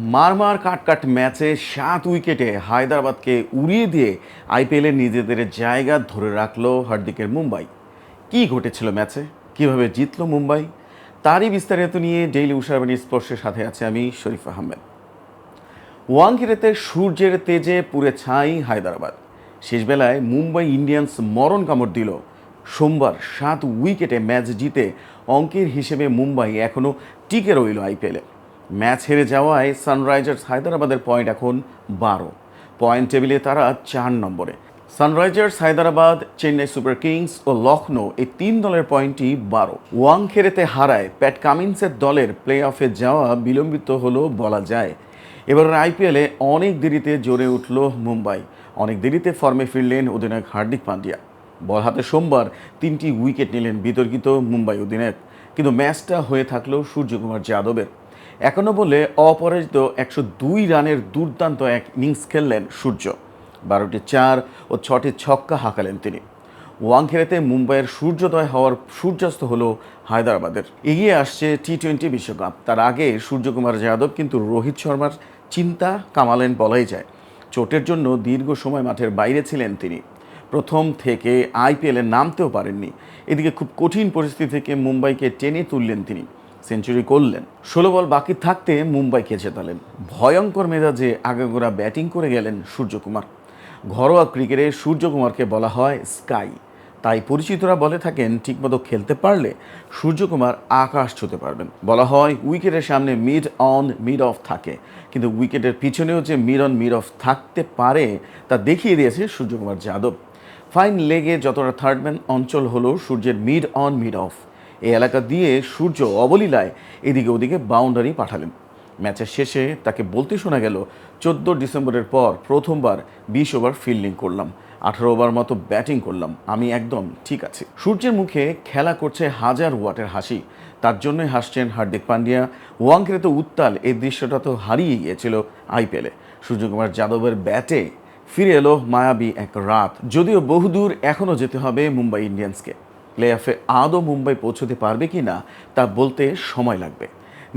মারমার কাট ম্যাচে ৭ উইকেটে হায়দরাবাদকে উড়িয়ে দিয়ে আইপিএলে নিজেদের জায়গা ধরে রাখলো হার্দিকের মুম্বাই। কি ঘটেছিল ম্যাচে, কিভাবে জিতলো মুম্বাই, তারই বিস্তারিত নিয়ে ডেইলি উষাবাণীর স্পর্শের সাথে আছে আমি শরীফ আহমেদ। ওয়াংখেড়েতে সূর্যের তেজে পুড়ে ছাই হায়দরাবাদ। শেষবেলায় মুম্বাই ইন্ডিয়ান্স মরণ কামড় দিল। সোমবার ৭ উইকেটে ম্যাচ জিতে অঙ্কের হিসেবে মুম্বাই এখনও টিকে রইল আইপিএলে। ম্যাচ হেরে যাওয়ায় সানরাইজার্স হায়দরাবাদের পয়েন্ট এখন ১২ পয়েন্ট টেবিলে তারা ৪ নম্বরে। Sunrisers Hyderabad, Chennai Super Kings ও লখনৌ এই ৩ দলের পয়েন্টই ১২। ওয়াংখেড়েতে হারায় প্যাট কামিন্সের দলের প্লে অফে যাওয়া বিলম্বিত হলো বলা যায়। এবারের আইপিএলে অনেক দেরিতে জ্বরে উঠল মুম্বাই। অনেক দেরিতে ফর্মে ফিরলেন অধিনায়ক হার্দিক পান্ডিয়া। বল হাতে সোমবার ৩টি উইকেট নিলেন বিতর্কিত মুম্বাই অধিনায়ক, কিন্তু ম্যাচটা হয়ে থাকলো সূর্যকুমার যাদবের। ৫১ বলে অপরাজিত ১০২ রানের দুর্দান্ত এক ইনিংস খেললেন সূর্য। ১২টি ৪ ও ৬টি ছক্কা হাঁকালেন তিনি। ওয়াংখেড়েতে মুম্বাইয়ের সূর্যোদয় হওয়ার সূর্যাস্ত হলো হায়দরাবাদের। এগিয়ে আসছে টি-20 বিশ্বকাপ। তার আগে সূর্যকুমার যাদব কিন্তু রোহিত শর্মার চিন্তা কামালেন বলাই যায়। চোটের জন্য দীর্ঘ সময় মাঠের বাইরে ছিলেন তিনি। প্রথম থেকে আইপিএলে নামতেও পারেননি। এদিকে খুব কঠিন পরিস্থিতি থেকে মুম্বাইকে টেনে তুললেন তিনি, সেঞ্চুরি করলেন। ১৬ বল বাকি থাকতে মুম্বাইকে জেতালেন। ভয়ঙ্কর মেজাজে আগাগোড়া ব্যাটিং করে গেলেন সূর্যকুমার। ঘরোয়া ক্রিকেটে সূর্যকুমারকে বলা হয় স্কাই। তাই পরিচিতরা বলে থাকেন ঠিকমতো খেলতে পারলে সূর্যকুমার আকাশ ছুঁতে পারবেন। বলা হয় উইকেটের সামনে মিড অন মিড অফ থাকে, কিন্তু উইকেটের পিছনেও যে মিড অন মিড অফ থাকতে পারে তা দেখিয়ে দিয়েছে সূর্যকুমার যাদব। ফাইন লেগে যতটা থার্ডম্যান অঞ্চল হলো সূর্যের মিড অন মিড অফ। এই এলাকা দিয়ে সূর্য অবলীলায় এদিকে ওদিকে বাউন্ডারি পাঠালেন। ম্যাচের শেষে তাকে বলতে শোনা গেল, ১৪ ডিসেম্বরের পর প্রথমবার ২০ ওভার ফিল্ডিং করলাম, ১৮ ওভার মতো ব্যাটিং করলাম, আমি একদম ঠিক আছি। সূর্যের মুখে খেলা করছে হাজার ওয়াটের হাসি। তার জন্যই হাসছেন হার্দিক পান্ডিয়া। ওয়াংখেড়েতে উত্তাল এই দৃশ্যটা তো হারিয়ে গিয়েছিল আইপিএলে। সূর্যকুমার যাদবের ব্যাটে ফিরে এলো মায়াবী এক রাত। যদিও বহুদূর এখনও যেতে হবে মুম্বাই ইন্ডিয়ান্সকে। প্লে অফে আদৌ মুম্বাই পৌঁছতে পারবে কি না তা বলতে সময় লাগবে।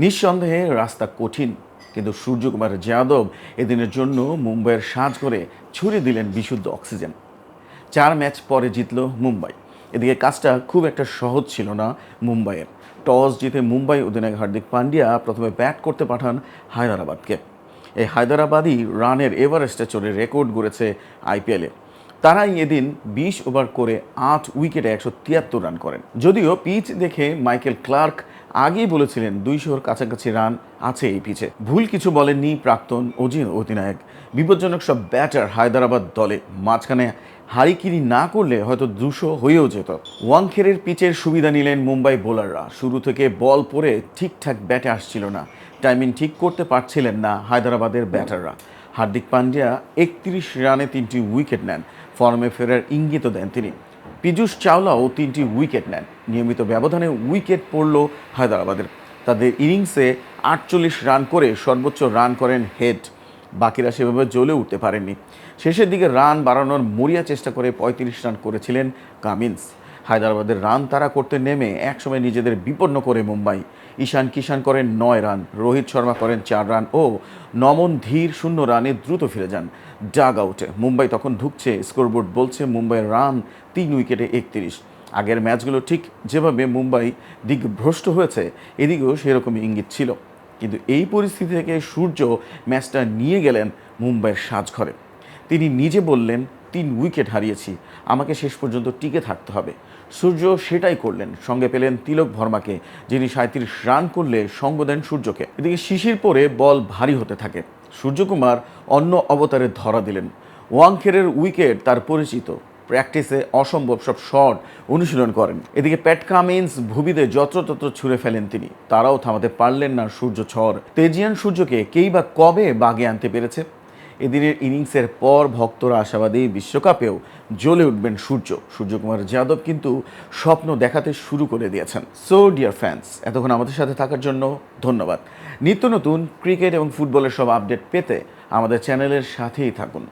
নিঃসন্দেহে রাস্তা কঠিন, কিন্তু সূর্যকুমার যাদব এদিনের জন্য মুম্বাইয়ের সাজ করে ছড়িয়ে দিলেন বিশুদ্ধ অক্সিজেন। ৪ ম্যাচ পরে জিতল মুম্বাই। এদিকে কাজটা খুব একটা সহজ ছিল না মুম্বাইয়ের। টস জিতে মুম্বাই অধিনায়ক হার্দিক পান্ডিয়া প্রথমে ব্যাট করতে পাঠান হায়দরাবাদকে। এই হায়দরাবাদই রানের এভারেস্টে চড়ে রেকর্ড গড়েছে আইপিএলে। তারাই এদিন ২০ ওভার করে ৮ উইকেটে ১৭৩ রান করেন। যদিও পিচ দেখে মাইকেল ক্লার্ক আগেই বলেছিলেন ২০০-র কাছাকাছি রান আছে এই পিচে। ভুল কিছু বলেননি প্রাক্তন অধিনায়ক। বিপজ্জনক সব ব্যাটার হায়দরাবাদ দলে, মাঝখানে হারিকিরি না করলে হয়তো ২০০ হয়েও যেত। ওয়াংখেড়ের পিচের সুবিধা নিলেন মুম্বাই বোলাররা। শুরু থেকে বল পরে ঠিকঠাক ব্যাটে আসছিল না, টাইমিং ঠিক করতে পারছিলেন না হায়দরাবাদের ব্যাটাররা। হার্দিক পান্ডিয়া ৩১ রানে ৩টি উইকেট নেন। ফর্মে ফেরার ইঙ্গিতও দেন তিনি। পীযূষ চাওলাও ৩টি উইকেট নেন। নিয়মিত ব্যবধানে উইকেট পড়ল হায়দরাবাদের। তাদের ইনিংসে ৪৮ রান করে সর্বোচ্চ রান করেন হেড। বাকিরা সেভাবে জ্বলে উঠতে পারেননি। শেষের দিকে রান বাড়ানোর মরিয়া চেষ্টা করে ৩৫ রান করেছিলেন কামিন্স। হায়দরাবাদের রান তাড়া করতে নেমে একসময় নিজেদের বিপন্ন করে মুম্বাই। ঈশান কিষান করেন ৯ রান, রোহিত শর্মা করেন ৪ রান ও নমন ধীর ০ রানে দ্রুত ফিরে যান ডাগ আউটে। মুম্বাই তখন ঢুকছে, স্কোরবোর্ড বলছে মুম্বাইয়ের রান ৩ উইকেটে ৩১। আগের ম্যাচগুলো ঠিক যেভাবে মুম্বাই দিকভ্রষ্ট হয়েছে, এদিকেও সেরকমই ইঙ্গিত ছিল। কিন্তু এই পরিস্থিতি থেকে সূর্য ম্যাচটা নিয়ে গেলেন মুম্বাইয়ের সাজঘরে। তিনি নিজে বললেন, ৩ উইকেট হারিয়েছি, আমাকে শেষ পর্যন্ত টিকে থাকতে হবে। সূর্য সেটাই করলেন। সঙ্গে পেলেন তিলক ভর্মাকে, যিনি ৩৭ রান করলে সঙ্গ দেন সূর্যকে। এদিকে শিশির পরে বল ভারী হতে থাকে। সূর্যকুমার অন্য অবতারে ধরা দিলেন। ওয়াংখেড়ের উইকেট তার পরিচিত। প্র্যাকটিসে অসম্ভব সব শট অনুশীলন করেন। এদিকে প্যাট কামিন্স ভুবিতে যত্রতত্র ছুঁড়ে ফেলেন তিনি। তারাও থামাতে পারলেন না সূর্য ঝড়। তেজিয়ান সূর্যকে কেই বা কবে বাগে আনতে পেরেছে? এদিনের ইনিংসের পর ভক্তরা আশাবাদী বিশ্বকাপেও জ্বলে উঠবেন সূর্য। সূর্যকুমার যাদব কিন্তু স্বপ্ন দেখাতে শুরু করে দিয়েছেন। সো ডিয়ার ফ্যান্স, এতক্ষণ আমাদের সাথে থাকার জন্য ধন্যবাদ। নিত্য নতুন ক্রিকেট এবং ফুটবলের সব আপডেট পেতে আমাদের চ্যানেলের সাথেই থাকুন।